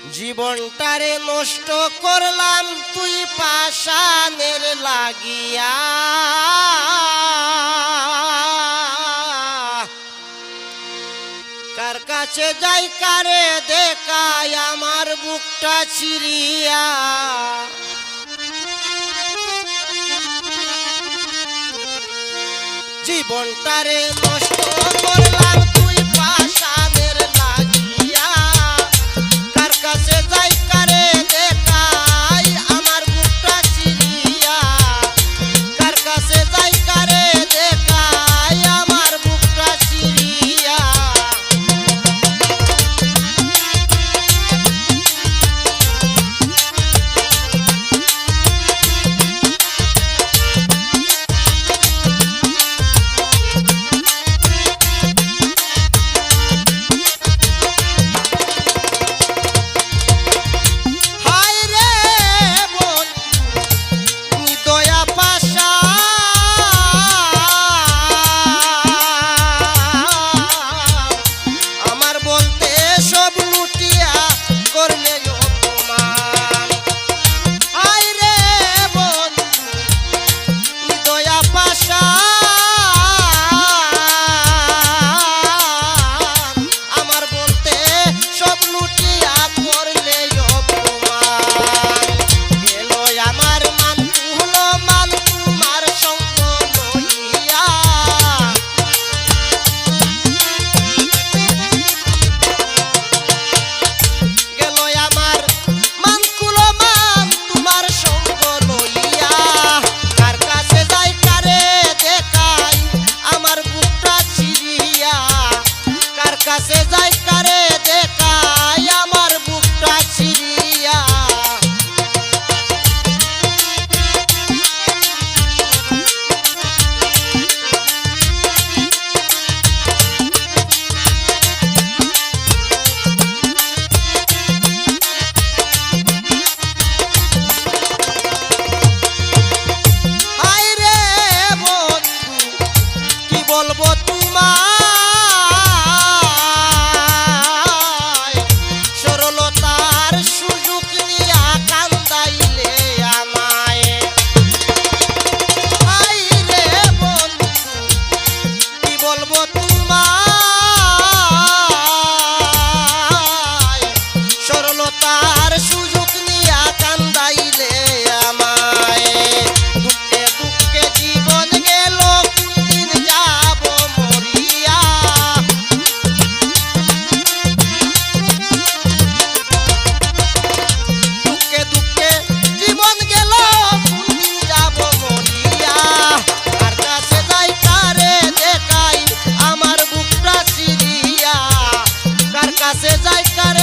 জীবনটারে নষ্ট করলাম তুই পাশানের লাগিয়া, কার কাছে যাই কারে দেখাই আমার বুকটা চিরিয়া। জীবনটারে নষ্ট করলাম তুই পাশানের লাগিয়া, কার কাছে যাই কারে দেখাই আমার বুকটা চিরিয়া, কার কাছে যাই কারে দেখাই আমার বুকটা চিরিয়া। কাছে যাই কারে দেখাই আমার বুকটা চিরিয়া। হায় রে বন্ধু কি বলবো তোমার, তার সুযোগ নিয়া কান্দাইলে আমায়। দুঃখে দুঃখে জীবন গেল কোনদিন যাব মরিয়া, দুঃখে দুঃখে জীবন গেল কোনদিন যাব মরিয়া, কার কাছে যাই কারে দেখাই আমার বুকটা চিরিয়া, কার কাছে যাই কারে